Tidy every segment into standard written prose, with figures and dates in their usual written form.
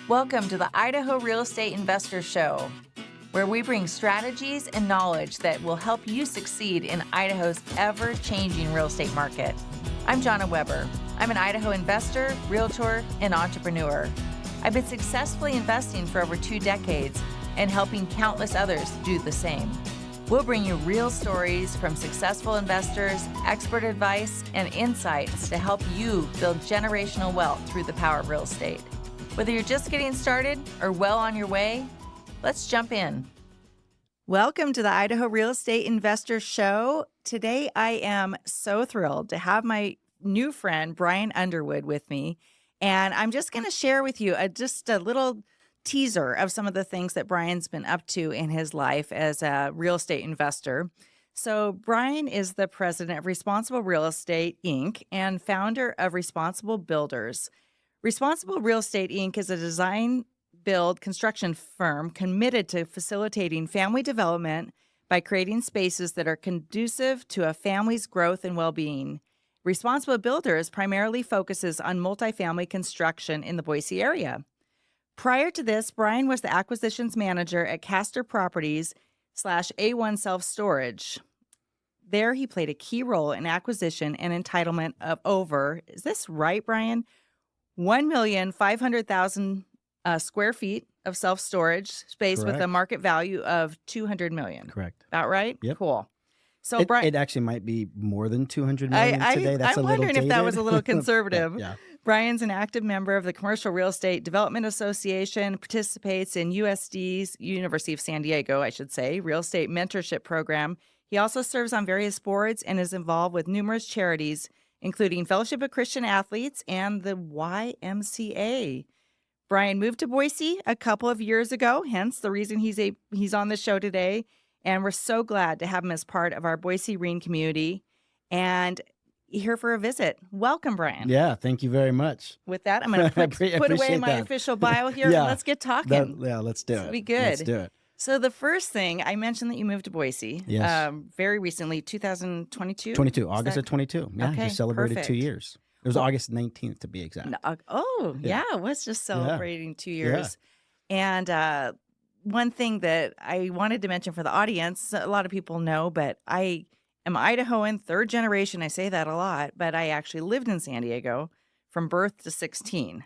Welcome to the Idaho Real Estate Investor Show, where we bring strategies and knowledge that will help you succeed in Idaho's ever-changing real estate market. I'm Jonna Weber. I'm an Idaho investor, realtor, and entrepreneur. I've been successfully investing for over 2 decades and helping countless others do the same. We'll bring you real stories from successful investors, expert advice, and insights to help you build generational wealth through the power of real estate. Whether you're just getting started or well on your way, let's jump in. Welcome to the Idaho Real Estate Investor Show. Today, I am so thrilled to have my new friend, Bryan Underwood, with me. And I'm just going to share with you just a little teaser of some of the things that Bryan's been up to in his life as a real estate investor. So Bryan is the president of Responsible Real Estate, Inc. and founder of Responsible Builders. Responsible Real Estate, Inc. is a design, build, construction firm committed to facilitating family development by creating spaces that are conducive to a family's growth and well-being. Responsible Builders primarily focuses on multifamily construction in the Boise area. Prior to this, Bryan was the acquisitions manager at Castor Properties /A1 Self Storage. There, he played a key role in acquisition and entitlement of over, is this right, Bryan? 1,500,000 square feet of self-storage space. Correct. With a market value of $200 million. Correct. About right? Yep. Cool. So Bryan, it actually might be more than $200 million today. That's I'm wondering if that was a little conservative. Yeah. Bryan's an active member of the Commercial Real Estate Development Association, participates in USD's, University of San Diego, I should say, Real Estate Mentorship Program. He also serves on various boards and is involved with numerous charities, including Fellowship of Christian Athletes and the YMCA. Bryan moved to Boise a couple of years ago, hence the reason he's on the show today. And we're so glad to have him as part of our Boise Reen community and here for a visit. Welcome, Bryan. Yeah, thank you very much. With that, I'm going to put away my official bio here and let's get talking. Let's do it. It'll be good. Let's do it. So the first thing, I mentioned that you moved to Boise. Yes. Very recently, 2022? 22, August of 22. Yeah, Okay, just celebrated perfect. 2 years. It was August 19th to be exact. Yeah, it was just celebrating 2 years. And one thing that I wanted to mention for the audience, a lot of people know, but I am Idahoan, third generation. I say that a lot, but I actually lived in San Diego from birth to 16.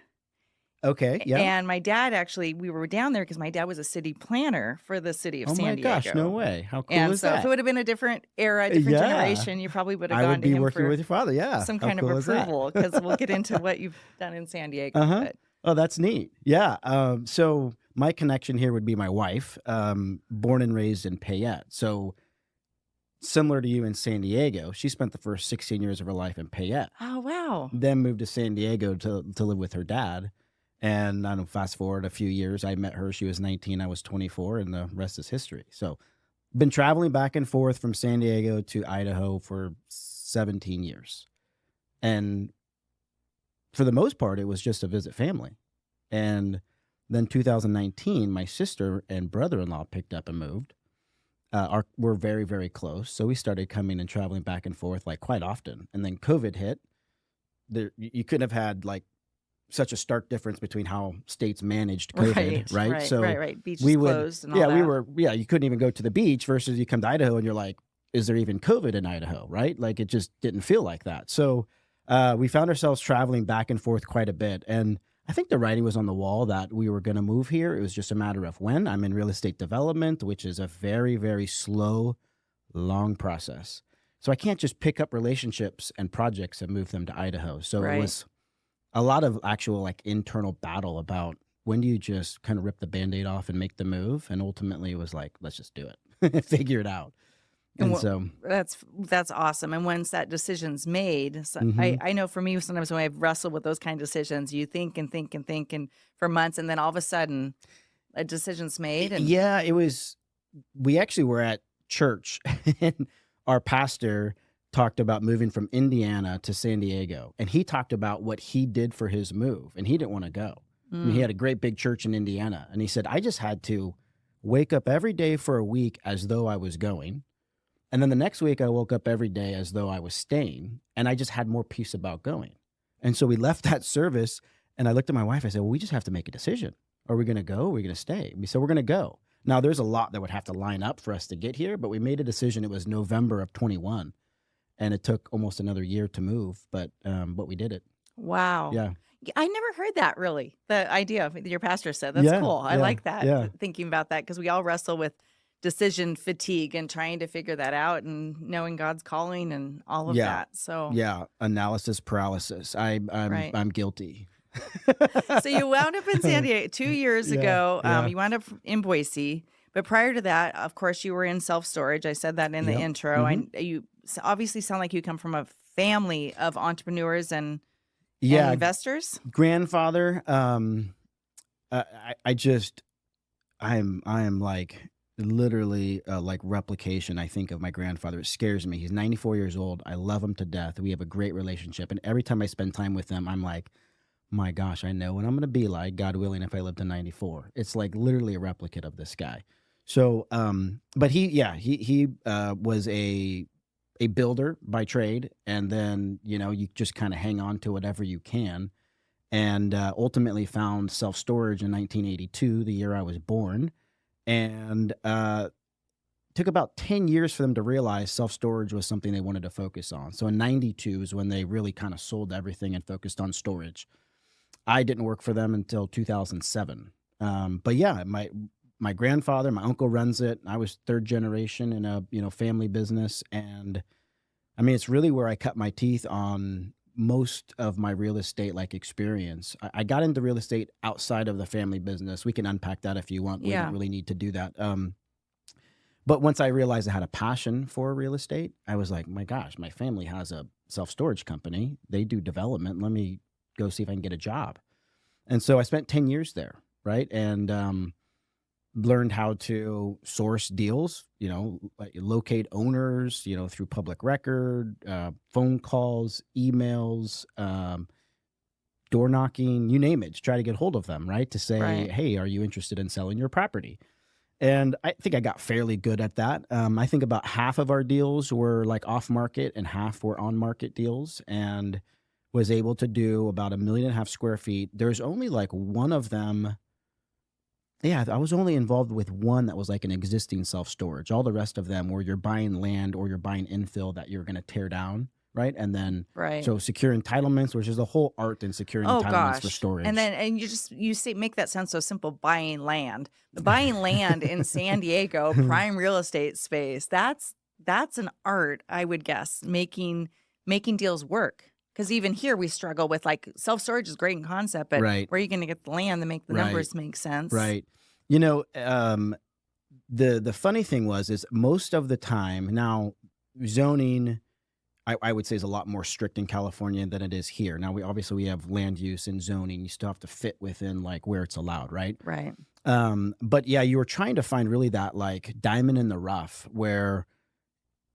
Okay, yeah. And my dad actually, we were down there because my dad was a city planner for the city of San Diego. Oh my gosh, no way. How cool and is so that? if it would have been a different era, different generation, you probably would have gone to him working for with your father, yeah. some How kind cool of is that? approval because we'll get into what you've done in San Diego. But Oh, that's neat. Yeah. So my connection here would be my wife, born and raised in Payette. So similar to you in San Diego, she spent the first 16 years of her life in Payette. Oh, wow. Then moved to San Diego to live with her dad. And I don't know, fast forward a few years, I met her. She was 19, I was 24, and the rest is history. So been traveling back and forth from San Diego to Idaho for 17 years. And for the most part, it was just to visit family. And then 2019, my sister and brother-in-law picked up and moved. We're very, very close. So we started coming and traveling back and forth like quite often. And then COVID hit. You couldn't have had like such a stark difference between how states managed COVID, right? So beaches we would, closed and all that. You couldn't even go to the beach versus you come to Idaho and you're like, is there even COVID in Idaho, right? Like it just didn't feel like that. So we found ourselves traveling back and forth quite a bit. And I think the writing was on the wall that we were going to move here. It was just a matter of when. I'm in real estate development, which is a very, very slow, long process. So I can't just pick up relationships and projects and move them to Idaho. So it was a lot of actual like internal battle about when do you just kind of rip the Band-Aid off and make the move? And ultimately it was like, let's just do it, figure it out. And so that's awesome. And once that decision's made, I know for me, sometimes when I wrestle with those kind of decisions, you think and think and think and for months, and then all of a sudden a decision's made. And yeah, we actually were at church and our pastor talked about moving from Indiana to San Diego. And he talked about what he did for his move and he didn't want to go. I mean, he had a great big church in Indiana. And he said, I just had to wake up every day for a week as though I was going. And then the next week I woke up every day as though I was staying, and I just had more peace about going. And so we left that service, and I looked at my wife. I said, well, we just have to make a decision. Are we going to go? Or are we going to stay? We said, we're going to go. Now, there's a lot that would have to line up for us to get here, but we made a decision. It was November of 21, and it took almost another year to move, but we did it. Wow. Yeah. I never heard that really. The idea of your pastor said. That's Yeah. cool. I Yeah. like that. Yeah. Thinking about that because we all wrestle with decision fatigue and trying to figure that out and knowing God's calling and all of Yeah. that. So Yeah. Analysis paralysis. right. I'm guilty. So you wound up in San Diego 2 years Yeah. ago. Yeah. You wound up in Boise, but prior to that, of course, you were in self-storage. I said that in the Yep. intro. Mhm. You obviously sound like you come from a family of entrepreneurs and Yeah. investors. Grandfather. I just I am like literally like replication, I think, of my grandfather. It scares me. He's 94 years old. I love him to death. We have a great relationship. And every time I spend time with him, I'm like, my gosh, I know what I'm going to be like, God willing, if I live to 94. It's like literally a replicate of this guy. So, but he was a builder by trade. And then, you just kind of hang on to whatever you can. And ultimately found self-storage in 1982, the year I was born. And took about 10 years for them to realize self-storage was something they wanted to focus on. So in 92 is when they really kind of sold everything and focused on storage. I didn't work for them until 2007. But yeah, my grandfather, my uncle runs it. I was third generation in a family business. And I mean, it's really where I cut my teeth on most of my real estate experience. I got into real estate outside of the family business. We can unpack that if you want. We Yeah. don't really need to do that. But once I realized I had a passion for real estate, I was like, my gosh, my family has a self-storage company. They do development. Let me go see if I can get a job. And so I spent 10 years there, right? And learned how to source deals, locate owners, through public record, phone calls, emails, door knocking, you name it, to try to get hold of them, right? To say, Right. hey, are you interested in selling your property? And I think I got fairly good at that. I think about half of our deals were off market and half were on market deals, and was able to do about 1.5 million square feet. There's only one of them. Yeah, I was only involved with one that was an existing self-storage. All the rest of them were you're buying land or you're buying infill that you're going to tear down, right? And then Right. so secure entitlements, which is a whole art in securing Oh entitlements for gosh. storage. And you say make that sound so simple, buying land. But buying land in San Diego, prime real estate space, that's an art, I would guess, making deals work. Because even here we struggle with self-storage is great in concept, but Right. where are you going to get the land to make the Right. numbers make sense? Right. The funny thing is most of the time now zoning, I would say, is a lot more strict in California than it is here. Now we have land use and zoning. You still have to fit within where it's allowed, right? Right. But yeah, you were trying to find really that diamond in the rough where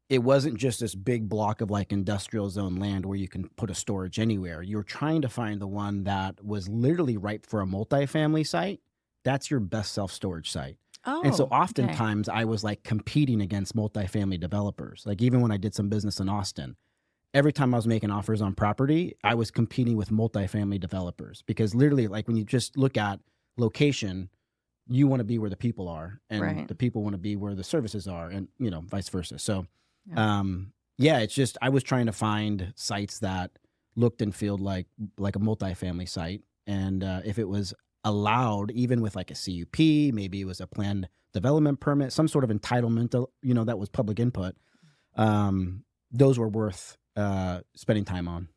it wasn't just this big block of industrial zone land where you can put a storage anywhere. You're trying to find the one that was literally ripe for a multifamily site. That's your best self-storage site. And so Oh, okay. oftentimes I was competing against multifamily developers. Even when I did some business in Austin, every time I was making offers on property, I was competing with multifamily developers because literally when you just look at location, you want to be where the people are and Right. the people want to be where the services are and, vice versa. So, Yeah. it's just, I was trying to find sites that looked and felt like a multifamily site. And if it was allowed, even with a CUP, maybe it was a planned development permit, some sort of entitlement, that was public input. Those were worth spending time on.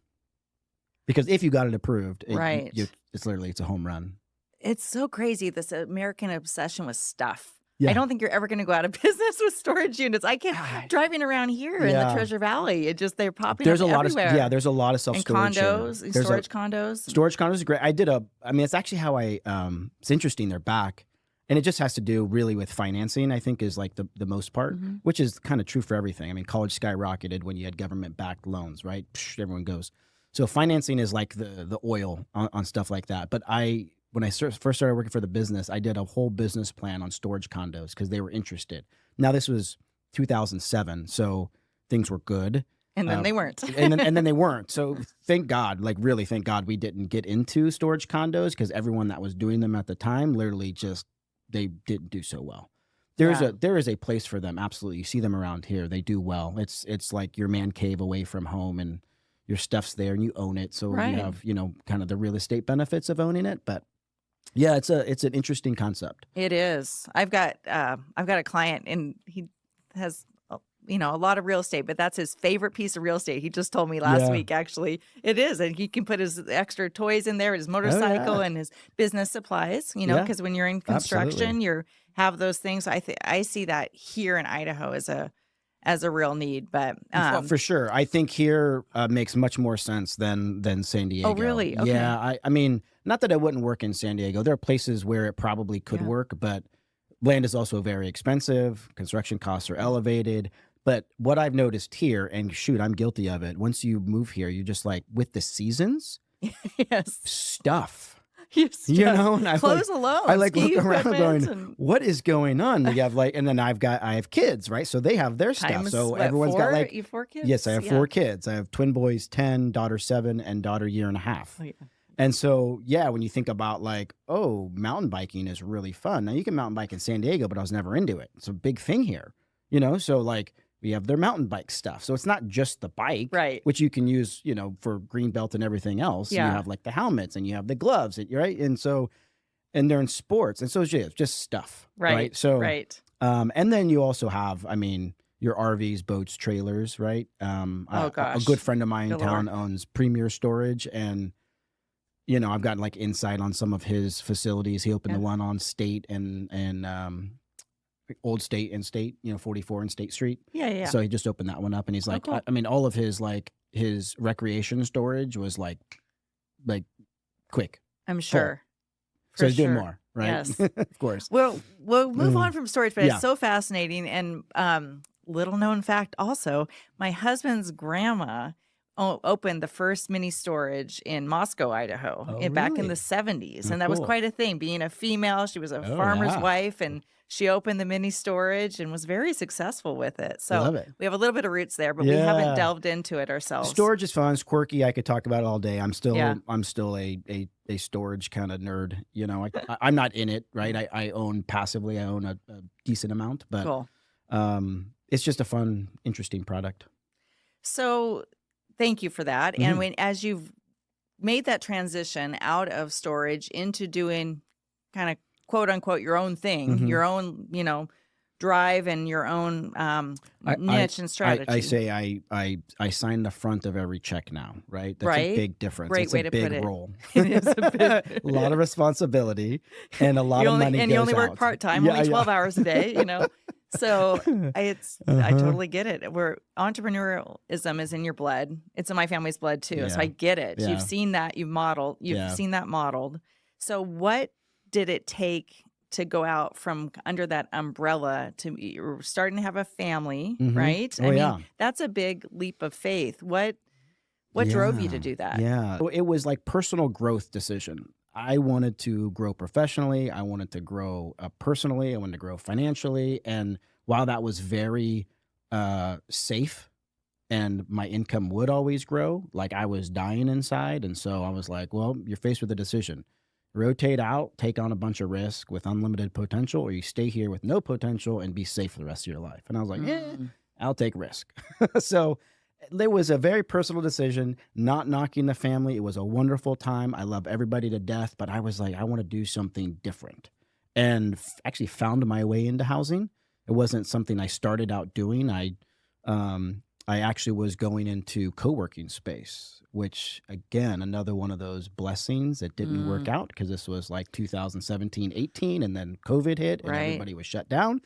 Because if you got it approved, Right. it's a home run. It's so crazy, this American obsession with stuff. Yeah. I don't think you're ever going to go out of business with storage units. I can't driving around here in the Yeah. Treasure Valley. They're popping There's up a lot everywhere. of there's a lot of and self-storage here. condos, There's storage condos. storage condos is great. It's actually how it's interesting they're back. And it just has to do really with financing, I think, is the most part, Mhm. which is kind of true for everything. I mean, college skyrocketed when you had government-backed loans, right? Psh, everyone goes. So financing is the oil on stuff like that. But when I first started working for the business, I did a whole business plan on storage condos because they were interested. Now, this was 2007, so things were good. And then they weren't. and then they weren't. So thank God, like really thank God we didn't get into storage condos, because everyone that was doing them at the time literally just, they didn't do so well. There is a place for them. Absolutely. You see them around here. They do well. It's like your man cave away from home, and your stuff's there and you own it. So you have, kind of the real estate benefits of owning it. But yeah, it's an interesting concept. It is. I've got a client, and he has a lot of real estate, but that's his favorite piece of real estate. He just told me last week, actually, it is. And he can put his extra toys in there, his motorcycle and his business supplies, because when you're in construction, you have those things. I see that here in Idaho as a real need, but for sure. I think here makes much more sense than San Diego. Oh, really? Okay. Yeah. I mean, not that it wouldn't work in San Diego. There are places where it probably could work, but land is also very expensive. Construction costs are elevated. But what I've noticed here, and shoot, I'm guilty of it. Once you move here, you're just like, with the seasons, stuff. And I clothes alone. I look around going, what is going on? You have and then I have kids, right? So they have their stuff. So everyone's got you have 4 kids? Yes, I have 4 kids. I have twin boys, 10, daughter 7, and daughter 1.5 years. Oh, yeah. And so, when you think about mountain biking is really fun. Now you can mountain bike in San Diego, but I was never into it. It's a big thing here, so we have their mountain bike stuff. So it's not just the bike, right, which you can use, for greenbelt and everything else. Yeah. You have the helmets and you have the gloves, right? And so, and they're in sports. And so it's just stuff. Right. So, and then you also have, your RVs, boats, trailers, right? A good friend of mine in town owns Premier Storage, and, I've gotten insight on some of his facilities. He opened the one on State and Old State and State, 44 and State Street. Yeah. So he just opened that one up, and he's like, cool. All of his his recreation storage was quick. I'm sure. So he's doing more, right? Yes. Of course. We'll move on from storage, but it's so fascinating. And little known fact also, my husband's grandma opened the first mini storage in Moscow, Idaho, back in the 70s. And that was quite a thing. Being a female, she was a farmer's wife, and she opened the mini storage and was very successful with it. So we have a little bit of roots there, but we haven't delved into it ourselves. Storage is fun. It's quirky. I could talk about it all day. I'm still a storage kind of nerd. I'm not in it, right? I own passively. I own a decent amount, but it's just a fun, interesting product. So thank you for that. Mm-hmm. And as you've made that transition out of storage into doing kind of quote unquote your own thing, your own, drive and your own niche and strategy. I say I sign the front of every check now, right? That's a big difference. Great it's way a to big put it. Role. It is a big a lot of responsibility and a lot of money. And you only work part-time, only 12 hours a day, So I totally get it. Where entrepreneurialism is in your blood. It's in my family's blood too. Yeah. So I get it. Yeah. You've seen that. You've seen that modeled. So what did it take to go out from under that umbrella to you're starting to have a family, right? That's a big leap of faith. What drove you to do that? Yeah. It was personal growth decision. I wanted to grow professionally. I wanted to grow personally. I wanted to grow financially. And while that was very safe and my income would always grow, I was dying inside. And so I was like, well, you're faced with a decision. Rotate out, take on a bunch of risk with unlimited potential, or you stay here with no potential and be safe for the rest of your life. And I was like, I'll take risk. So there was a very personal decision, not knocking the family. It was a wonderful time. I love everybody to death, but I was like, I want to do something different, and actually found my way into housing. It wasn't something I started out doing. I actually was going into co-working space, which again, another one of those blessings that didn't work out, because this was 2017, 18, and then COVID hit and everybody was shut down.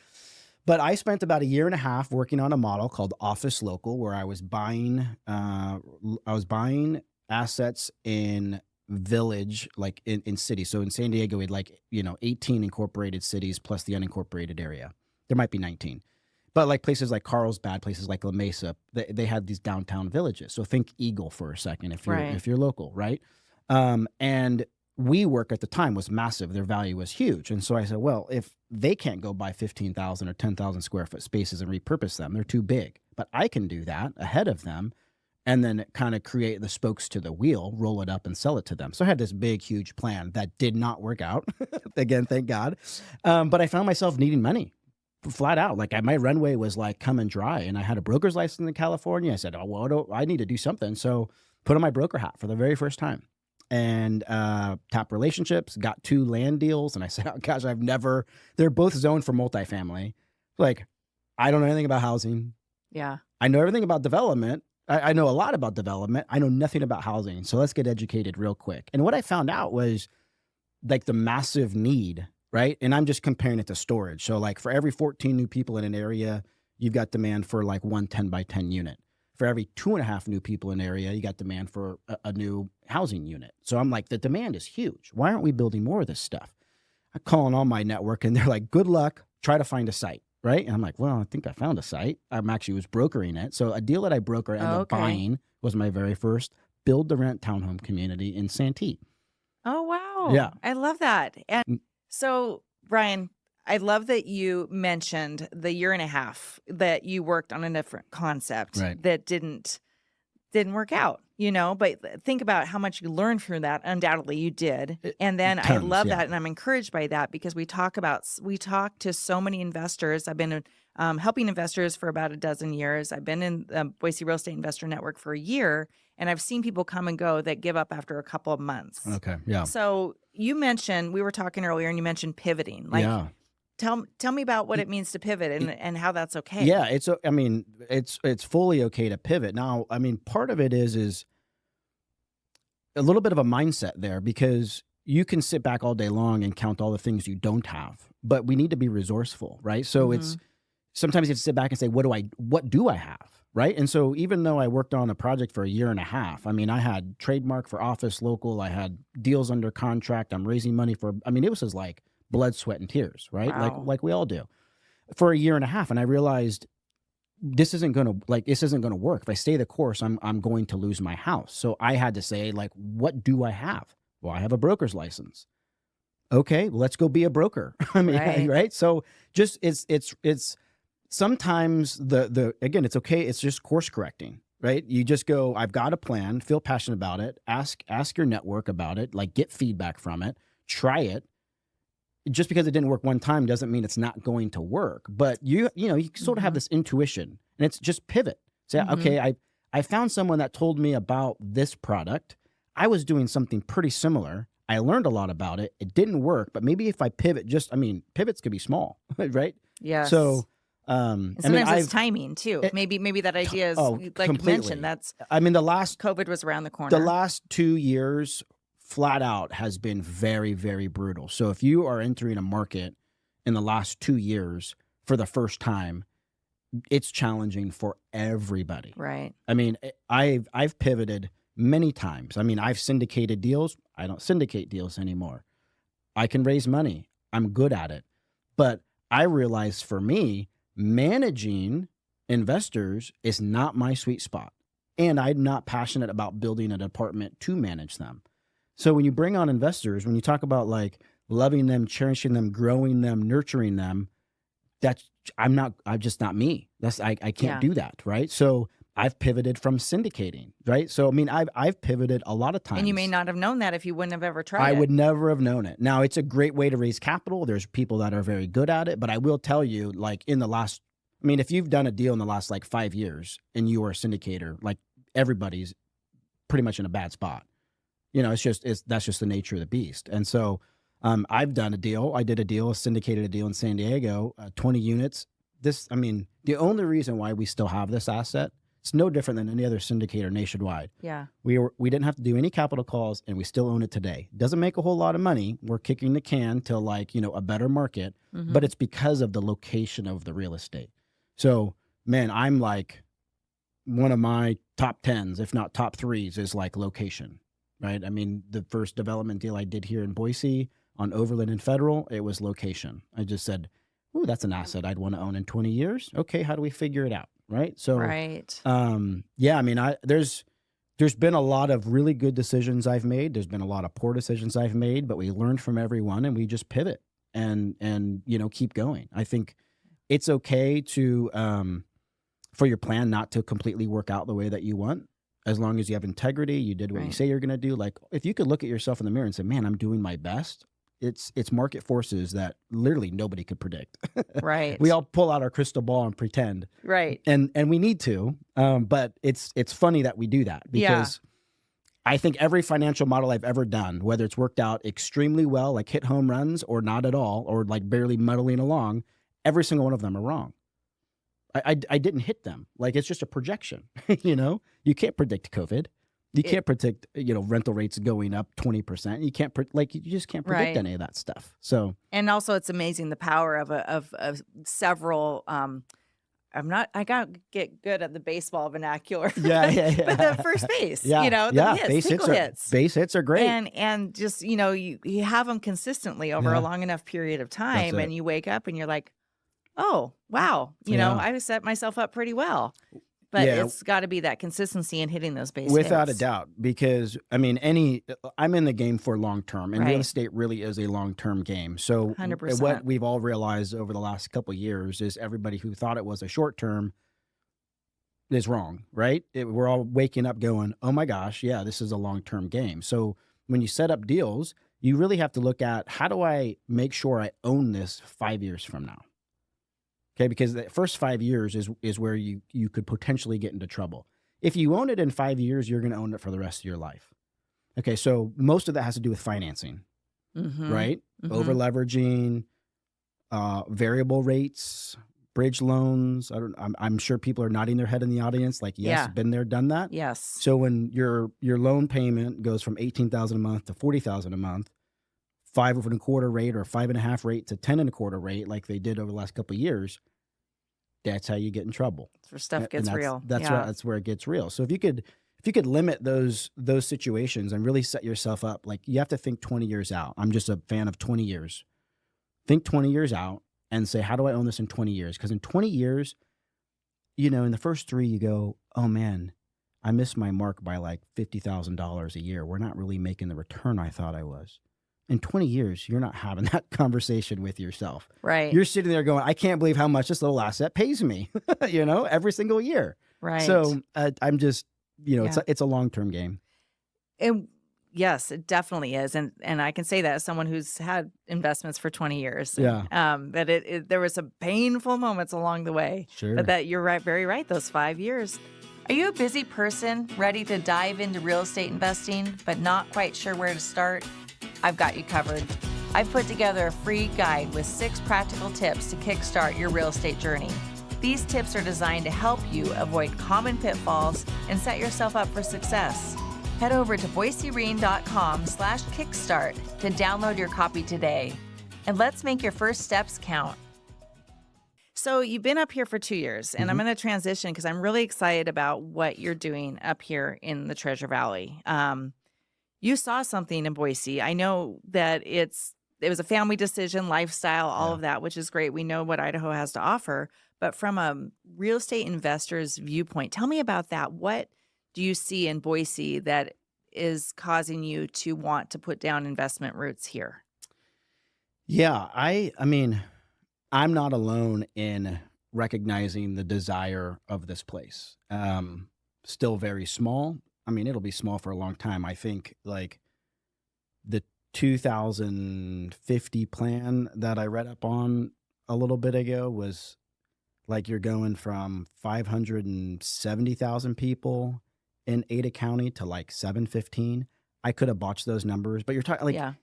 But I spent about 1.5 years working on a model called Office Local, where I was buying assets in village, in cities. So in San Diego, we had 18 incorporated cities plus the unincorporated area. There might be 19. But places like Carlsbad, places like La Mesa, they had these downtown villages. So think Eagle for a second if you're local, right? And WeWork at the time was massive. Their value was huge. And so I said, well, if they can't go buy 15,000 or 10,000 square foot spaces and repurpose them, they're too big. But I can do that ahead of them and then kind of create the spokes to the wheel, roll it up and sell it to them. So I had this big, huge plan that did not work out. Again, thank God. But I found myself needing money flat out. Like my runway was like coming dry, and I had a broker's license in California. I said, oh, well, I need to do something. So put on my broker hat for the very first time and tap relationships, got 2 land deals. And I said, oh gosh, they're both zoned for multifamily. Like, I don't know anything about housing. Yeah. I know everything about development. I know a lot about development. I know nothing about housing. So let's get educated real quick. And what I found out was like the massive need, right? And I'm just comparing it to storage. So like for every 14 new people in an area, you've got demand for like 1 10 by 10 unit. For every 2.5 new people in an area, you got demand for a new housing unit. So I'm like, the demand is huge. Why aren't we building more of this stuff? I'm calling on my network and they're like, good luck, try to find a site. Right. And I'm like, well, I think I found a site. Was brokering it. So a deal that I broker ended up buying was my very first build to rent townhome community in Santee. Oh, wow. Yeah. I love that. And so, Bryan, I love that you mentioned the 1.5 years that you worked on a different concept that didn't work out, but think about how much you learned from that. Undoubtedly you did. And then I love that. And I'm encouraged by that because we talk to so many investors. I've been helping investors for about 12 years. I've been in the Boise Real Estate Investor Network for a year, and I've seen people come and go that give up after a couple of months. Okay. Yeah. So you mentioned, we were talking earlier and you mentioned pivoting. Like, tell me about what it means to pivot and how that's okay. Yeah, it's fully okay to pivot. Now, I mean, part of it is a little bit of a mindset there because you can sit back all day long and count all the things you don't have, but we need to be resourceful, right? So it's sometimes you have to sit back and say, what do I have? Right. And so even though I worked on a project for 1.5 years, I mean, I had trademark for office local, I had deals under contract, I'm raising money it was just like blood, sweat, and tears, right? Wow. Like we all do for 1.5 years. And I realized this isn't going to work. If I stay the course, I'm going to lose my house. So I had to say, like, what do I have? Well, I have a broker's license. Okay, let's go be a broker. I mean, right? So just it's sometimes again, it's okay. It's just course correcting, right? You just go, I've got a plan, feel passionate about it, ask your network about it, like get feedback from it, try it. Just because it didn't work one time doesn't mean it's not going to work. But you sort of have this intuition, and it's just pivot. Say, okay, I found someone that told me about this product. I was doing something pretty similar. I learned a lot about it. It didn't work, but maybe if I pivot, pivots could be small, right? Yeah. So, sometimes it's timing too. Maybe that idea is like completely. you mentioned. COVID was around the corner. The last 2 years, flat out, has been very, very brutal. So if you are entering a market in the last 2 years for the first time, it's challenging for everybody. Right. I mean, I've pivoted many times. I mean, I've syndicated deals. I don't syndicate deals anymore. I can raise money. I'm good at it. But I realized for me, managing investors is not my sweet spot. And I'm not passionate about building a department to manage them. So when you bring on investors, when you talk about like loving them, cherishing them, growing them, nurturing them, I'm just not me. I can't do that. Right. So I've pivoted from syndicating, right? So, I mean, I've pivoted a lot of times. And you may not have known that if you wouldn't have ever tried it. I would never have known it. Now, it's a great way to raise capital. There's people that are very good at it. But I will tell you, like if you've done a deal in the last like 5 years and you are a syndicator, like everybody's pretty much in a bad spot. That's just the nature of the beast. And so I've done a deal. I did syndicated a deal in San Diego, 20 units. The only reason why we still have this asset, it's no different than any other syndicator nationwide. Yeah. We didn't have to do any capital calls, and we still own it today. Doesn't make a whole lot of money. We're kicking the can to a better market, but it's because of the location of the real estate. So, man, I'm like one of my top 10s, if not top 3s, is like location, right? I mean, the first development deal I did here in Boise on Overland and Federal, it was location. I just said, ooh, that's an asset I'd want to own in 20 years. Okay, how do we figure it out? Right. So, there's been a lot of really good decisions I've made. There's been a lot of poor decisions I've made, but we learned from every one and we just pivot and keep going. I think it's okay to, for your plan not to completely work out the way that you want. as long as you have integrity, you did what you Right. say you're going to do. Like if you could look at yourself in the mirror and say, man, I'm doing my best. It's market forces that literally nobody could predict. Right. We all pull out our crystal ball and pretend, Right. and we need to. But it's funny that we do that Yeah. because I think every financial model I've ever done, whether it's worked out extremely well, like hit home runs, or not at all, or like barely muddling along, every single one of them are wrong. I didn't hit them. Like it's just a projection. You can't predict COVID. You can't predict rental rates going up 20%. You can't you just can't predict Right. any of that stuff. So And also, it's amazing the power of several. I got to get good at the baseball vernacular. yeah. But the first base, Yeah, the hits, base single hits. base hits are great. And just, you have them consistently over Yeah. a long enough period of time, it. and you wake up and you're like, oh, wow, Yeah. I set myself up pretty well. But Yeah. it's got to be that consistency in hitting those base Without a hits. doubt, because I mean, I'm in the game for long term, and real Right. estate really is a long term game. So 100%. what we've all realized over the last couple of years is everybody who thought it was a short term is wrong, right? We're all waking up going, oh my gosh, yeah, this is a long term game. So when you set up deals, you really have to look at how do I make sure I own this 5 years from now? Okay, because the first 5 years is where you could potentially get into trouble. If you own it in 5 years, you're going to own it for the rest of your life. Okay, so most of that has to do with financing, Mhm. right? Mhm. Over leveraging, variable rates, bridge loans. I'm sure people are nodding their head in the audience, like yes, Yeah. been there, done that. Yes. So when your loan payment goes from $18,000 a month to $40,000 a month, 5.25% rate or 5.5% rate to 10.25% rate, like they did over the last couple of years, that's how you get in trouble. That's where stuff And gets real. That's where it gets real. So if you could limit those situations and really set yourself up, like you have to think 20 years out. I'm just a fan of 20 years. Think 20 years out and say, how do I own this in 20 years? Because in 20 years, in the first 3, you go, oh man, I missed my mark by like $50,000 a year. We're not really making the return I thought I was. In 20 years, you're not having that conversation with yourself. Right. You're sitting there going, I can't believe how much this little asset pays me, every single year. Right. So I'm just, Yeah. it's a long-term game. And yes, it definitely is. And I can say that as someone who's had investments for 20 years. Yeah. That there were some painful moments along the way. Sure. But that you're right, very right, those 5 years. Are you a busy person ready to dive into real estate investing, but not quite sure where to start? I've got you covered. I've put together a free guide with 6 practical tips to kickstart your real estate journey. These tips are designed to help you avoid common pitfalls and set yourself up for success. Head over to boisereen.com/kickstart to download your copy today. And let's make your first steps count. So you've been up here for 2 years, and I'm going to transition because I'm really excited about what you're doing up here in the Treasure Valley. You saw something in Boise. I know that it was a family decision, lifestyle, all of that, which is great. We know what Idaho has to offer. But from a real estate investor's viewpoint, tell me about that. What do you see in Boise that is causing you to want to put down investment roots here? Yeah, I mean, I'm not alone in recognizing the desire of this place. Still very small. I mean, it'll be small for a long time. I think like the 2050 plan that I read up on a little bit ago was like you're going from 570,000 people in Ada County to like 715. I could have botched those numbers, but you're talking Yeah.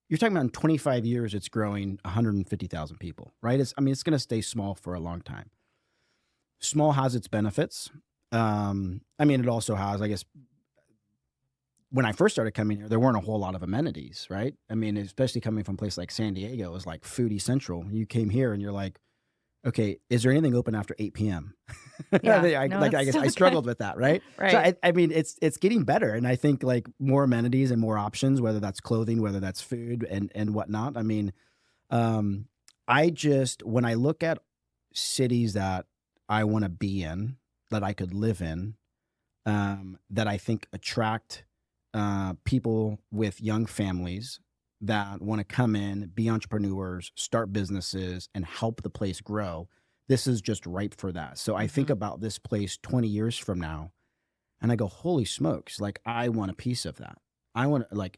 you're talking about in 25 years, it's growing 150,000 people, right? It's going to stay small for a long time. Small has its benefits. It also has, I guess, when I first started coming here, there weren't a whole lot of amenities, right? I mean, especially coming from a place like San Diego, it was like foodie central. You came here and you're like, okay, is there anything open after 8 p.m.? Yeah. I No, that's guess I okay. struggled with that, right? Right. So I mean, it's getting better, and I think like more amenities and more options, whether that's clothing, whether that's food, and whatnot. I mean, when I look at cities that I want to be in, that I could live in, that I think attract people with young families that want to come in, be entrepreneurs, start businesses, and help the place grow. This is just ripe for that. So I think about this place 20 years from now, And I go, holy smokes, like I want a piece of that. I want to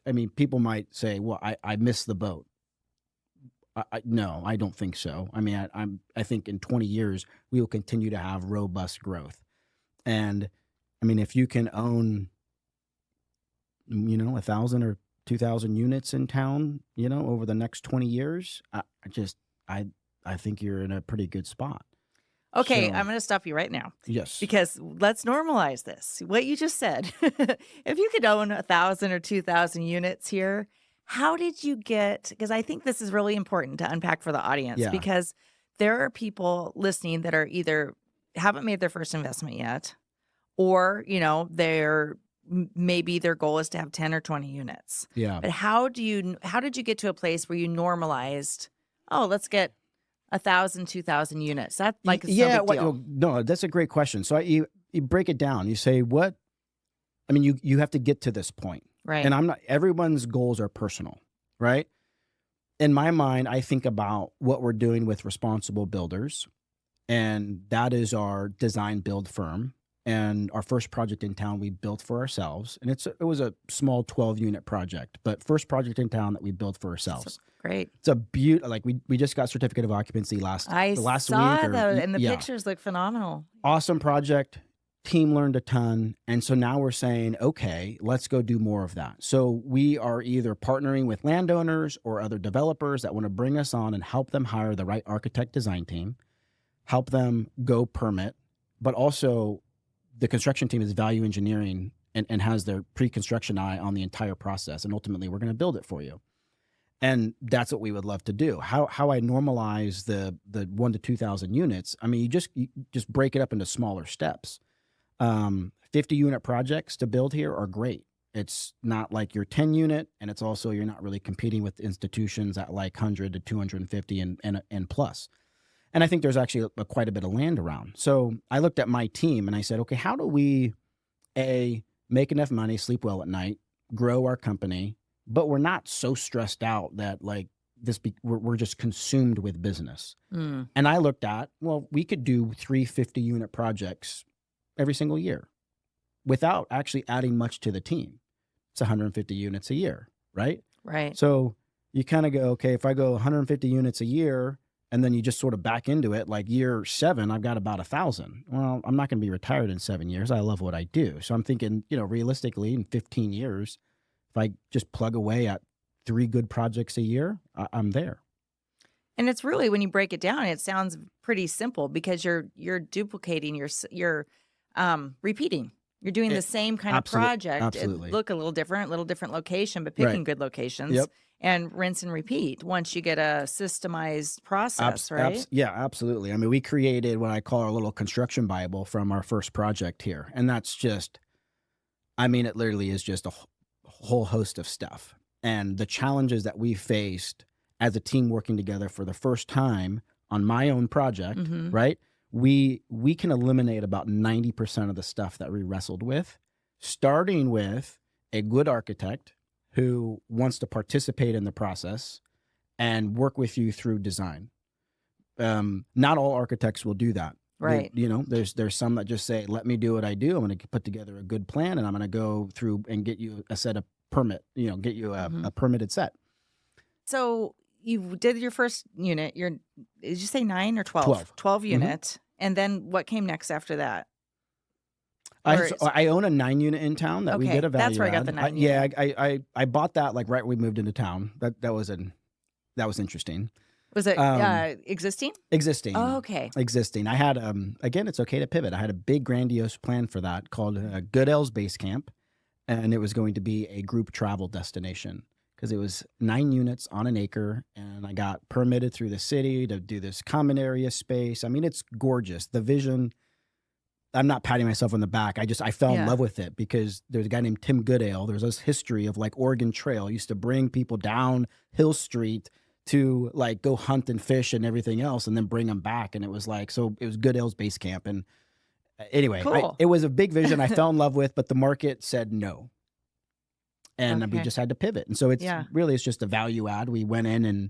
I mean, people might say, well, I missed the boat. No, I don't think so. I mean, I think in 20 years, we will continue to have robust growth. And I mean, if you can own, 1,000 or 2,000 units in town, over the next 20 years, I think you're in a pretty good spot. Okay, So, I'm going to stop you right now yes. because let's normalize this. What you just said. If you could own 1,000 or 2,000 units here, how did you get, because I think this is really important to unpack for the audience, Yeah. because there are people listening that are either haven't made their first investment yet, or, maybe their goal is to have 10 or 20 units. Yeah. But how did you get to a place where you normalized, oh, let's get 1,000, 2,000 units? That's like, it's no big deal. No, that's a great question. So you break it down. You say what? I mean, you have to get to this point. Right. And everyone's goals are personal, right? In my mind, I think about what we're doing with Responsible Builders, and that is our design build firm. And our first project in town we built for ourselves, and it was a small 12-unit project, but first project in town that we built for ourselves. Great. It's a beautiful, like we just got certificate of occupancy last week. I saw that, and the pictures look phenomenal. Awesome project. Team learned a ton. And so now we're saying, okay, let's go do more of that. So we are either partnering with landowners or other developers that want to bring us on and help them hire the right architect design team, help them go permit, but also the construction team is value engineering and has their pre-construction eye on the entire process. And ultimately, we're going to build it for you. And that's what we would love to do. How I normalize the 1,000 to 2,000 units, I mean, you just break it up into smaller steps. 50-unit projects to build here are great. It's not like your 10-unit, and it's also you're not really competing with institutions at like 100 to 250 and plus. And I think there's actually quite a bit of land around. So I looked at my team and I said, okay, how do we, make enough money, sleep well at night, grow our company, but we're not so stressed out that like we're just consumed with business. And I looked at, well, we could do 3 50-unit projects every single year without actually adding much to the team. It's 150 units a year, right? Right. So you kind of go, okay, if I go 150 units a year, and then you just sort of back into it, like year 7, I've got about 1,000. Well, I'm not going to be retired in 7 years. I love what I do. So I'm thinking, realistically, in 15 years, if I just plug away at 3 good projects a year, I'm there. And it's really, when you break it down, it sounds pretty simple because you're duplicating, you're repeating. You're doing the same kind of project. Absolutely. It look a little different location, but picking good locations. Yep. And rinse and repeat once you get a systemized process, right? Yeah, absolutely. I mean, we created what I call our little construction Bible from our first project here. And that's just, I mean, it literally is just a whole host of stuff. And the challenges that we faced as a team working together for the first time on my own project, right? We can eliminate about 90% of the stuff that we wrestled with, starting with a good architect who wants to participate in the process and work with you through design. Not all architects will do that. Right. There's some that just say, let me do what I do. I'm going to put together a good plan and I'm going to go through and get you a set of permit, get you a permitted set. So you did your first unit. Did you say 9 or 12? 12 unit. And then what came next after that? I own a 9-unit in town that we did a value that's where I got the 9 unit. I bought that like right when we moved into town. That was interesting. Was it existing? Existing. Oh, okay. Existing. I had again, it's okay to pivot. I had a big grandiose plan for that called Goodell's Base Camp, and it was going to be a group travel destination because it was 9 units on an acre, and I got permitted through the city to do this common area space. I mean, it's gorgeous. The vision. I'm not patting myself on the back. I fell in love with it because there's a guy named Tim Goodale. There's this history of like Oregon Trail. He used to bring people down Hill Street to like go hunt and fish and everything else and then bring them back. And it was like, so it was Goodale's Base Camp. And anyway, cool. It was a big vision I fell in love with, but the market said no. And we just had to pivot. And so it's just a value add. We went in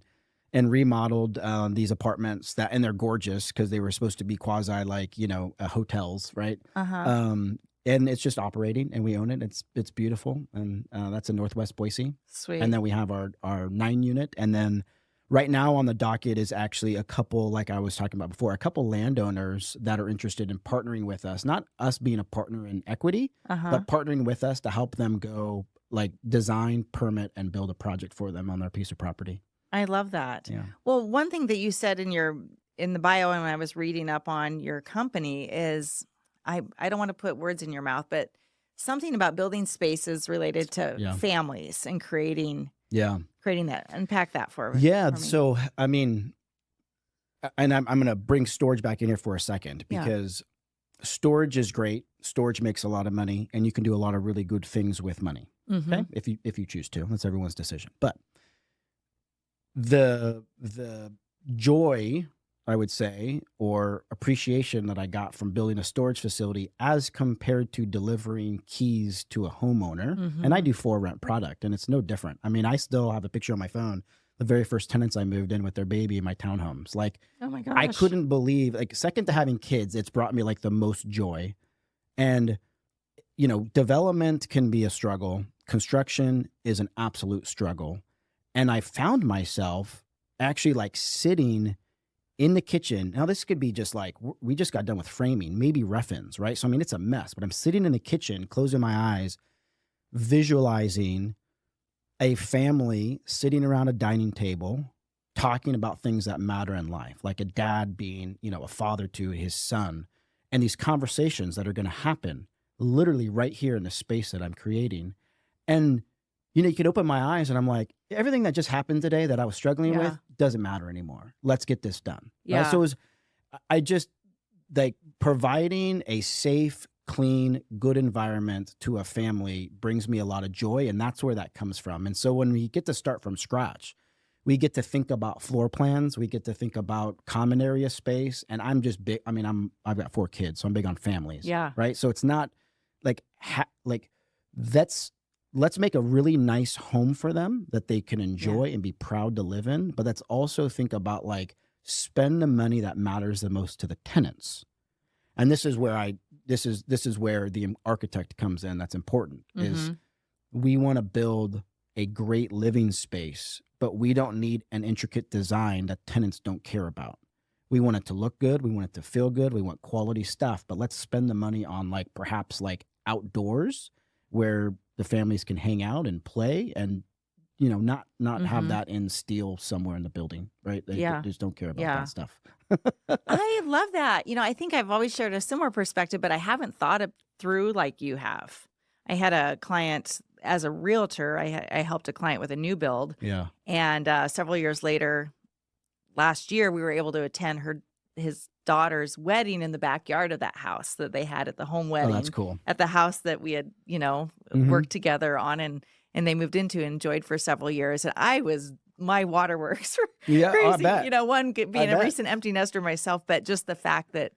and remodeled these apartments and they're gorgeous because they were supposed to be quasi like, hotels, right? And and it's just operating, and we own it. It's beautiful, and that's in Northwest Boise. Sweet. And then we have our 9-unit, and then right now on the docket is actually a couple, like I was talking about before, a couple landowners that are interested in partnering with us, not us being a partner in equity, but partnering with us to help them go like design, permit, and build a project for them on their piece of property. I love that. Yeah. Well, one thing that you said in the bio and when I was reading up on your company is I don't want to put words in your mouth, but something about building spaces related to families and creating that. Unpack that for me. So I mean, and I'm going to bring storage back in here for a second, because storage is great. Storage makes a lot of money, and you can do a lot of really good things with money. Okay, if you choose to. That's everyone's decision. But the joy, I would say, or appreciation that I got from building a storage facility as compared to delivering keys to a homeowner, and I do for rent product, and it's no different. I mean, I still have a picture on my phone, the very first tenants I moved in with their baby in my townhomes. Like, oh my gosh, I couldn't believe, like, second to having kids, it's brought me like the most joy. And, you know, development can be a struggle. Construction is an absolute struggle. And I found myself actually like sitting in the kitchen. Now, this could be just like, we just got done with framing, maybe rough-ins, right? So, I mean, it's a mess, but I'm sitting in the kitchen, closing my eyes, visualizing a family sitting around a dining table, talking about things that matter in life, like a dad being, you know, a father to his son, and these conversations that are going to happen literally right here in the space that I'm creating. And, you know, you can open my eyes and I'm like, everything that just happened today that I was struggling with doesn't matter anymore. Let's get this done. Yeah. Right? So I just like providing a safe, clean, good environment to a family brings me a lot of joy. And that's where that comes from. And so when we get to start from scratch, we get to think about floor plans. We get to think about common area space. And I'm just big. I mean, I've got 4 kids, so I'm big on families. Yeah. Right. So it's not like, let's make a really nice home for them that they can enjoy and be proud to live in. But let's also think about like spend the money that matters the most to the tenants. And this is where this is where the architect comes in. That's important. Is we want to build a great living space, but we don't need an intricate design that tenants don't care about. We want it to look good. We want it to feel good. We want quality stuff, but let's spend the money on like perhaps like outdoors where the families can hang out and play and, you know, not have that in steel somewhere in the building, right? They just don't care about that stuff. I love that. You know, I think I've always shared a similar perspective, but I haven't thought it through like you have. I had a client as a realtor. I helped a client with a new build. Yeah. And several years later, last year, we were able to attend his daughter's wedding in the backyard of that house that they had at the home wedding. Oh, that's cool. At the house that we had, you know, worked together on and they moved into and enjoyed for several years. And my waterworks were crazy. I bet. You know, one being a recent empty nester myself, but just the fact that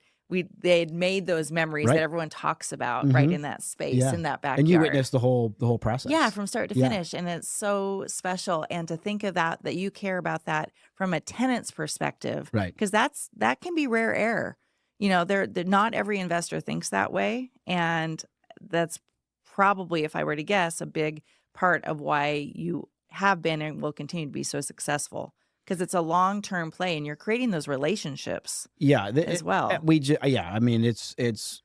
they had made those memories that everyone talks about right in that space, in that backyard. And you witnessed the whole process. Yeah, from start to finish. And it's so special. And to think of that you care about that from a tenant's perspective. Right. Because that can be rare air. You know, not every investor thinks that way. And that's probably, if I were to guess, a big part of why you have been and will continue to be so successful. Because it's a long-term play, and you're creating those relationships. As well. I mean, it's.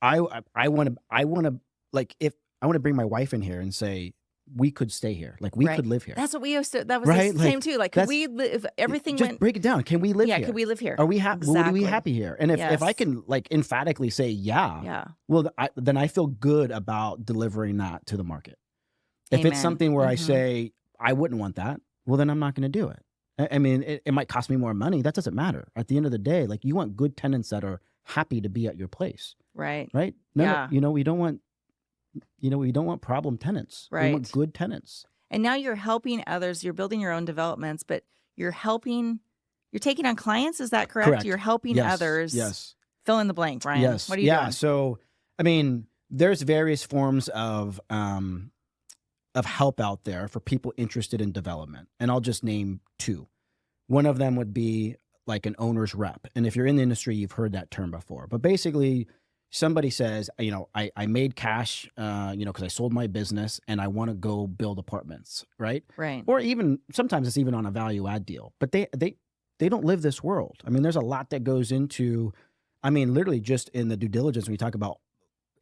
I want to like if I want to bring my wife in here and say we could stay here, like we could live here. That's what we used to. That was the same too. Like, could we live? If everything just went. Break it down. Can we live here? Yeah, could we live here? Are we happy? Exactly. Are we happy here? And if I can like emphatically say well, then I feel good about delivering that to the market. If it's something where I say I wouldn't want that, well, then I'm not going to do it. I mean, it might cost me more money. That doesn't matter. At the end of the day, like you want good tenants that are happy to be at your place. Right. Right. No, you know, we don't want problem tenants. Right. We want good tenants. And now you're helping others. You're building your own developments, but you're taking on clients. Is that correct? Correct. You're helping others. Yes. Fill in the blank, Bryan. Yes. What are you doing? So, I mean, there's various forms of help out there for people interested in development. And I'll just name 2. One of them would be like an owner's rep. And if you're in the industry, you've heard that term before. But basically, somebody says, I made cash, because I sold my business and I want to go build apartments, right? Right. Or even sometimes it's even on a value add deal, but they don't live this world. I mean, there's a lot that goes into, literally just in the due diligence when we talk about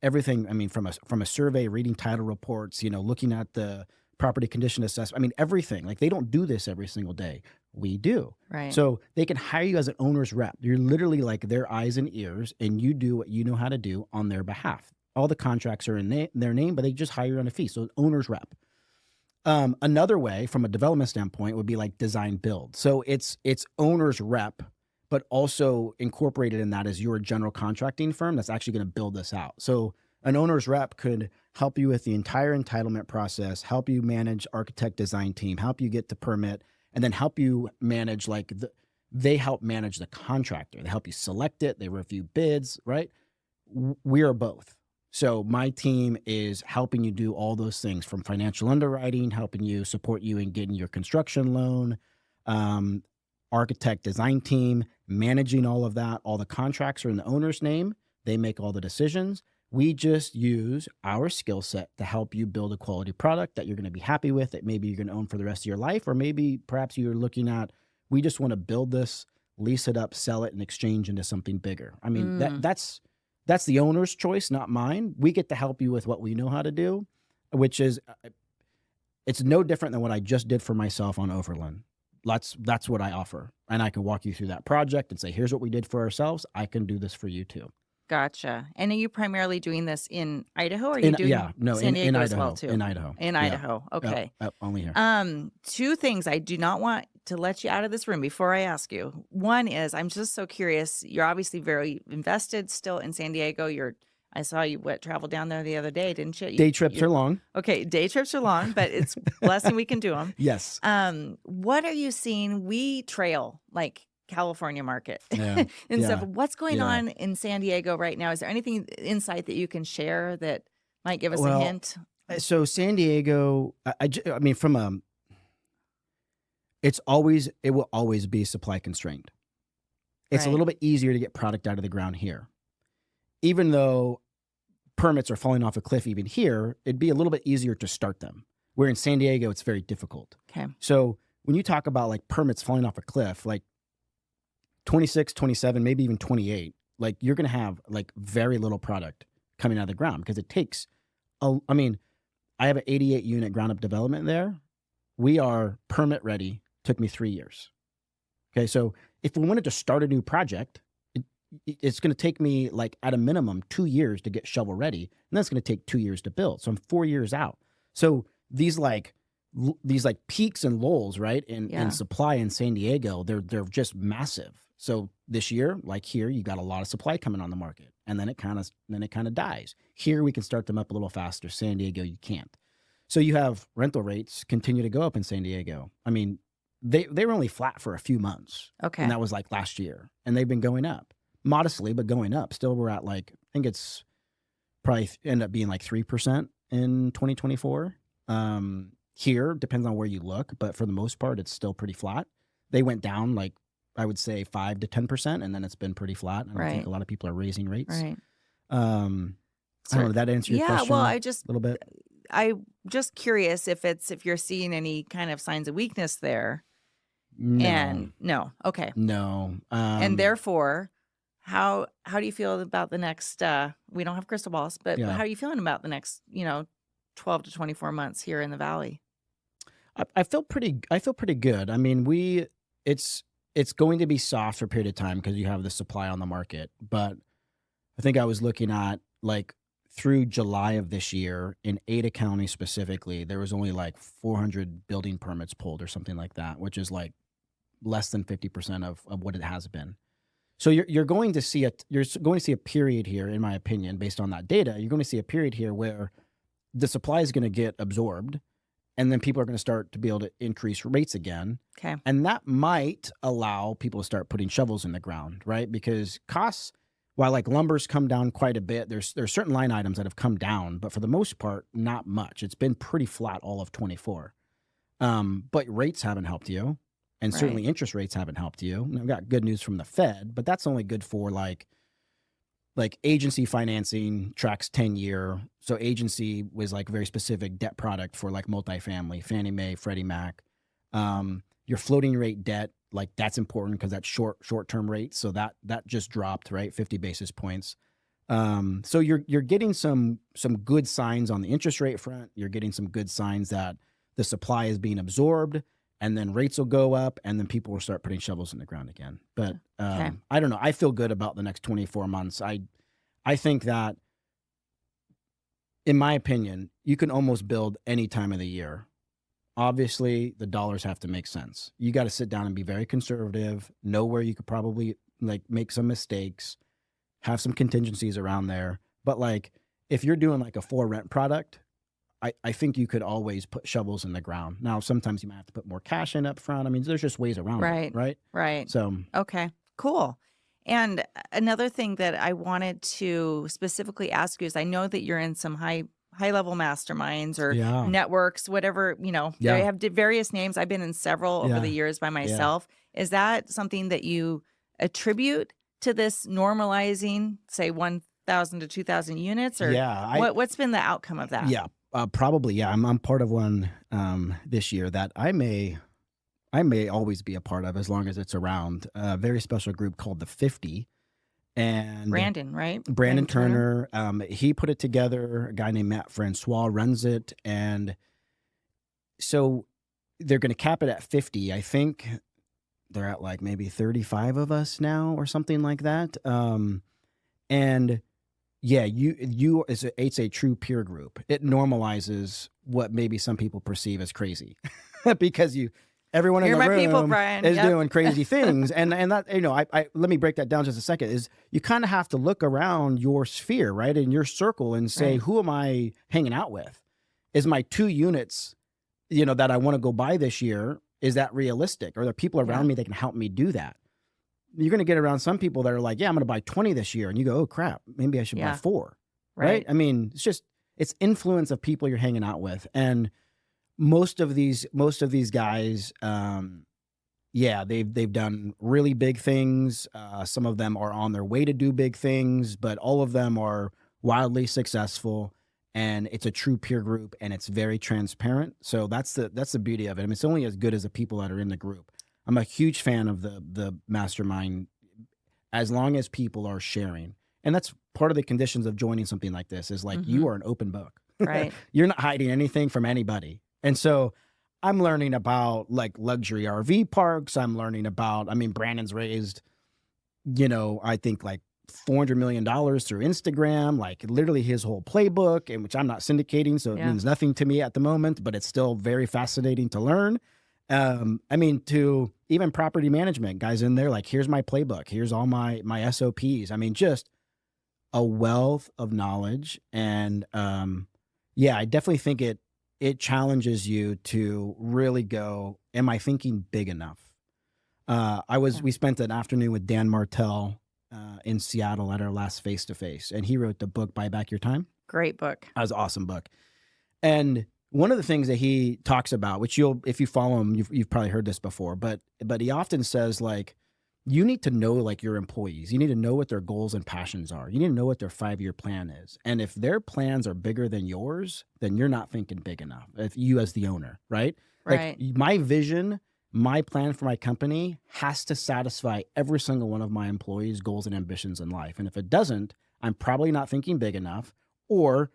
everything. I mean, from a survey, reading title reports, looking at the property condition assessment. I mean, everything. Like, they don't do this every single day. We do. Right. So they can hire you as an owner's rep. You're literally like their eyes and ears, and you do what you know how to do on their behalf. All the contracts are in their name, but they just hire you on a fee. So owner's rep. Another way from a development standpoint would be like design build. So it's owner's rep, but also incorporated in that is your general contracting firm that's actually going to build this out. So an owner's rep could help you with the entire entitlement process, help you manage architect design team, help you get the permit, and then help you manage they help manage the contractor. They help you select it. They review bids, right? We are both. So my team is helping you do all those things, from financial underwriting, helping you support you in getting your construction loan, architect design team, managing all of that. All the contracts are in the owner's name. They make all the decisions. We just use our skill set to help you build a quality product that you're going to be happy with, that maybe you're going to own for the rest of your life, or maybe perhaps you're looking at, we just want to build this, lease it up, sell it, and exchange into something bigger. I mean, that's the owner's choice, not mine. We get to help you with what we know how to do, which is, it's no different than what I just did for myself on Overland. That's what I offer. And I can walk you through that project and say, here's what we did for ourselves. I can do this for you too. Gotcha. And are you primarily doing this in Idaho, or are you doing San Diego in as Idaho, well too? in Idaho. In Idaho. Okay. Only here. Two things I do not want to let you out of this room before I ask you. One is, I'm just so curious. You're obviously very invested still in San Diego. I saw you travel down there the other day, didn't you? Day trips are long. Okay, day trips are long, but it's a blessing we can do them. Yes. What are you seeing? We trail like California market and stuff. What's going on in San Diego right now? Is there anything insight that you can share that might give us a hint? So San Diego, I mean, it will always be supply constrained. It's a little bit easier to get product out of the ground here. Even though permits are falling off a cliff even here, it'd be a little bit easier to start them. Where in San Diego, it's very difficult. Okay. So when you talk about like permits falling off a cliff, like 26, 27, maybe even 28, like you're going to have like very little product coming out of the ground, because it takes, I have an 88 unit ground up development there. We are permit ready. Took me 3 years. Okay. So if we wanted to start a new project, it's going to take me like at a minimum 2 years to get shovel ready. And that's going to take 2 years to build. So I'm 4 years out. So these peaks and lulls, right, in supply in San Diego, they're just massive. So this year, like here, you got a lot of supply coming on the market, and then it kind of dies. Here we can start them up a little faster. San Diego, you can't. So you have rental rates continue to go up in San Diego. I mean, they were only flat for a few months. Okay. And that was like last year, and they've been going up modestly, but going up. Still, we're at like, I think it's probably end up being like 3% in 2024. Here, depends on where you look, but for the most part, it's still pretty flat. They went down like, I would say 5 to 10%, and then it's been pretty flat. I don't think a lot of people are raising rates. Right. I don't know, did that answer your question? Well, a little bit. I'm just curious if you're seeing any kind of signs of weakness there. No. And no. Okay. No. And therefore, how do you feel about the next, we don't have crystal balls, but how are you feeling about the next, 12 to 24 months here in the Valley? I feel pretty good. I mean, it's going to be soft for a period of time because you have the supply on the market. But I think I was looking at like through July of this year in Ada County specifically, there was only like 400 building permits pulled or something like that, which is like less than 50% of what it has been. So you're going to see a period here, in my opinion, based on that data. You're going to see a period here where the supply is going to get absorbed, and then people are going to start to be able to increase rates again. Okay. And that might allow people to start putting shovels in the ground, right? Because costs, while like lumber's come down quite a bit, there's certain line items that have come down, but for the most part, not much. It's been pretty flat all of 24. But rates haven't helped you. And certainly interest rates haven't helped you. And I've got good news from the Fed, but that's only good for like like agency financing tracks 10-year. So agency was like very specific debt product for like multifamily, Fannie Mae, Freddie Mac. Your floating rate debt, like that's important because that's short-term rate. So that just dropped, right? 50 basis points. So you're getting some good signs on the interest rate front. You're getting some good signs that the supply is being absorbed, and then rates will go up, and then people will start putting shovels in the ground again. But Okay. I don't know. I feel good about the next 24 months. I think that, in my opinion, you can almost build any time of the year. Obviously, the dollars have to make sense. You got to sit down and be very conservative, know where you could probably like make some mistakes, have some contingencies around there. But like if you're doing like a for rent product, I think you could always put shovels in the ground. Now, sometimes you might have to put more cash in up front. I mean, there's just ways around it, right? Right. So Okay, cool. And another thing that I wanted to specifically ask you is I know that you're in some high level masterminds or yeah, networks, whatever, they yeah, have various names. I've been in several over the yeah, years by yeah, myself. Is that something that you attribute to this normalizing, say 1,000 to 2,000 units, or yeah. what's been the outcome of that? Yeah, probably. Yeah, I'm part of one this year that I may always be a part of as long as it's around. A very special group called the 50, and Brandon, right? Brandon Turner? Turner. He put it together. A guy named Matt Francois runs it, and so they're going to cap it at 50. I think they're at like maybe 35 of us now or something like that. And yeah, it's a true peer group. It normalizes what maybe some people perceive as crazy because everyone in You're the my people, room Bryan. is Yep. doing crazy things. And that, I let me break that down just a second, is you kind of have to look around your sphere, right? In your circle and say, Right. who am I hanging out with? Is my 2 units, that I want to go buy this year, is that realistic? Are there people around Yeah. me that can help me do that? You're going to get around some people that are like, yeah, I'm going to buy 20 this year. And you go, oh crap, maybe I should buy Yeah. 4. Right. Right. I mean, it's influence of people you're hanging out with. And most of these guys, yeah, they've done really big things. Some of them are on their way to do big things, but all of them are wildly successful. And it's a true peer group, and it's very transparent. So that's the beauty of it. I mean, it's only as good as the people that are in the group. I'm a huge fan of the mastermind, as long as people are sharing. And that's part of the conditions of joining something like this, is like you are an open book. Right. You're not hiding anything from anybody. And so I'm learning about like luxury RV parks. I'm learning about, I mean, Brandon's raised, I think like $400 million through Instagram, like literally his whole playbook, and which I'm not syndicating. So it means nothing to me at the moment, but it's still very fascinating to learn. I mean, to even property management guys in there, like, here's my playbook. Here's all my SOPs. I mean, just a wealth of knowledge. And, yeah, I definitely think it challenges you to really go, am I thinking big enough? We spent an afternoon with Dan Martell, in Seattle at our last face-to-face, and he wrote the book, Buy Back Your Time. Great book. That was an awesome book. And one of the things that he talks about, which if you follow him, you've probably heard this before, but he often says, like, you need to know, like, your employees. You need to know what their goals and passions are. You need to know what their 5-year plan is. And if their plans are bigger than yours, then you're not thinking big enough. If you as the owner, right? Right. Like, my vision, my plan for my company has to satisfy every single one of my employees' goals and ambitions in life. And if it doesn't, I'm probably not thinking big enough, or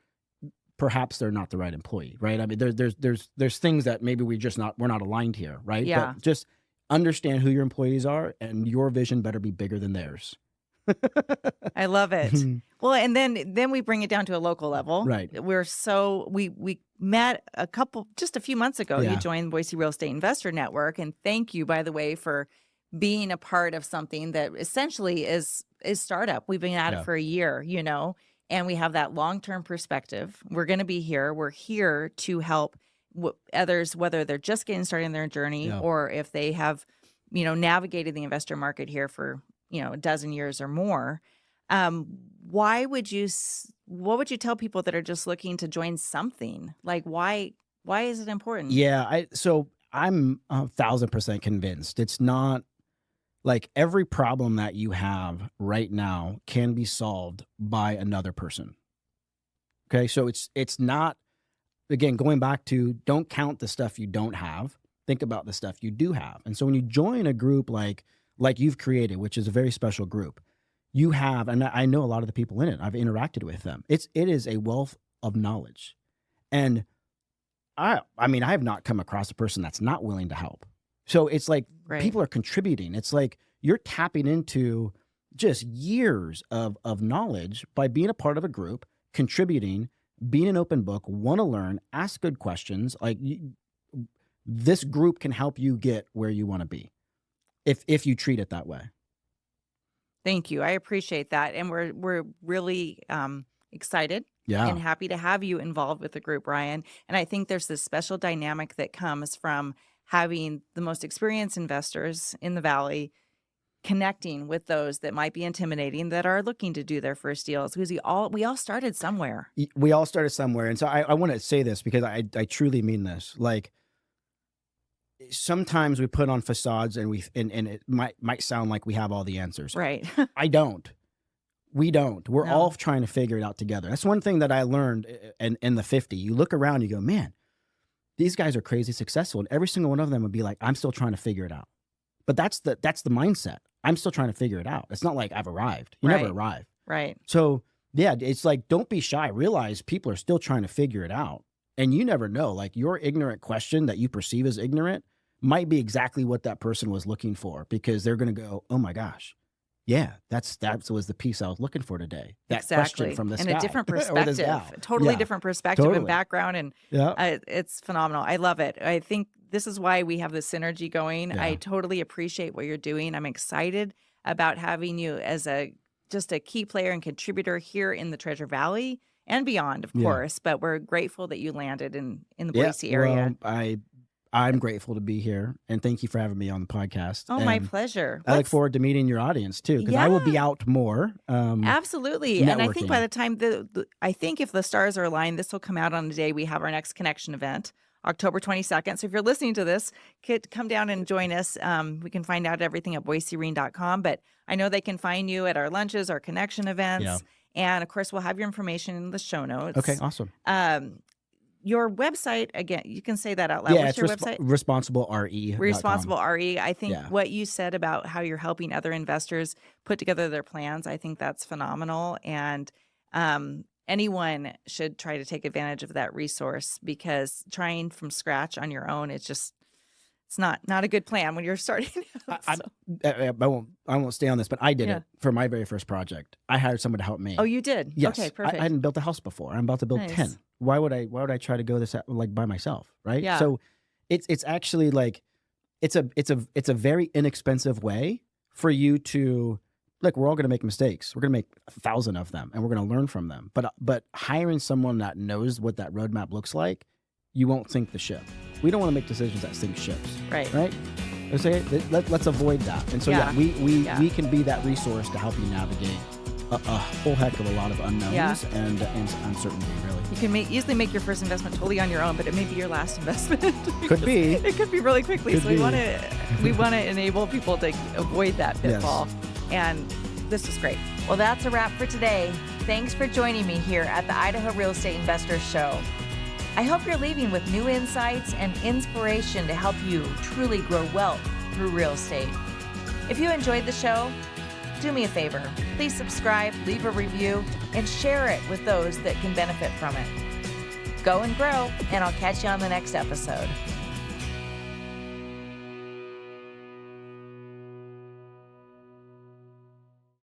perhaps they're not the right employee, right? I mean, there's things that maybe we're not aligned here, right? Yeah. But just understand who your employees are, and your vision better be bigger than theirs. I love it. Well, and then we bring it down to a local level. Right. We met just a few months ago. Yeah. You joined Boise Real Estate Investor Network, and thank you, by the way, for being a part of something that essentially is startup. We've been at it for a year, and we have that long-term perspective. We're going to be here. We're here to help others, whether they're just getting started in their journey or if they have, navigated the investor market here for, a dozen years or more. What would you tell people that are just looking to join something? Like, why is it important? Yeah. So I'm 1,000% convinced it's not Like every problem that you have right now can be solved by another person. Okay. So it's not, again, going back to don't count the stuff you don't have. Think about the stuff you do have. And so when you join a group like you've created, which is a very special group, you have, and I know a lot of the people in it, I've interacted with them. It is a wealth of knowledge. And I mean, I have not come across a person that's not willing to help. So it's like people are contributing. It's like you're tapping into just years of knowledge by being a part of a group, contributing, being an open book, want to learn, ask good questions. Like this group can help you get where you want to be if you treat it that way. Thank you. I appreciate that. And we're really excited and happy to have you involved with the group, Bryan. And I think there's this special dynamic that comes from having the most experienced investors in the Valley connecting with those that might be intimidating, that are looking to do their first deals, because we all started somewhere. We all started somewhere. And so I want to say this because I truly mean this. Like sometimes we put on facades and it might sound like we have all the answers. Right. I don't. We don't. We're all trying to figure it out together. That's one thing that I learned in the 50. You look around, you go, man, these guys are crazy successful. And every single one of them would be like, I'm still trying to figure it out. But that's the mindset. I'm still trying to figure it out. It's not like I've arrived. You never arrive. Right. So yeah, it's like, don't be shy. Realize people are still trying to figure it out. And you never know, like your ignorant question that you perceive as ignorant might be exactly what that person was looking for, because they're going to go, oh my gosh. Yeah, that was the piece I was looking for today. That question from this guy. And a different perspective, a totally different perspective and background. And it's phenomenal. I love it. I think this is why we have this synergy going. Yeah. I totally appreciate what you're doing. I'm excited about having you as just a key player and contributor here in the Treasure Valley and beyond, of course. But we're grateful that you landed in the Boise area. Well, I'm grateful to be here, and thank you for having me on the podcast. Oh, my pleasure. I look forward to meeting your audience too, because I will be out more. Absolutely, and I think by the time I think if the stars are aligned, this will come out on the day we have our next connection event, October 22nd. So if you're listening to this, come down and join us. We can find out everything at boisereen.com, but I know they can find you at our lunches, our connection events, and of course, we'll have your information in the show notes. Okay, awesome. Your website, again, you can say that out loud. Yeah, what's your website? ResponsibleRE. Responsible RE. I think what you said about how you're helping other investors put together their plans, I think that's phenomenal. And anyone should try to take advantage of that resource, because trying from scratch on your own, it's not a good plan when you're starting out. I won't stay on this, but I did it for my very first project. I hired someone to help me. Oh, you did? Yes. Okay, perfect. I hadn't built a house before. I'm about to build 10. Why would I try to go this like by myself, right? Yeah. So it's actually like it's a very inexpensive way for you to, look, we're all going to make mistakes. We're going to make 1,000 of them, and we're going to learn from them. But hiring someone that knows what that roadmap looks like, you won't sink the ship. We don't want to make decisions that sink ships. Right. Let's avoid that. And so we can be that resource to help you navigate a whole heck of a lot of unknowns and uncertainty, really. You can easily make your first investment totally on your own, but it may be your last investment. Could be. It could be really quickly. We want to enable people to avoid that pitfall. Yes. And this is great. Well, that's a wrap for today. Thanks for joining me here at the Idaho Real Estate Investors Show. I hope you're leaving with new insights and inspiration to help you truly grow wealth through real estate. If you enjoyed the show, do me a favor. Please subscribe, leave a review, and share it with those that can benefit from it. Go and grow, and I'll catch you on the next episode.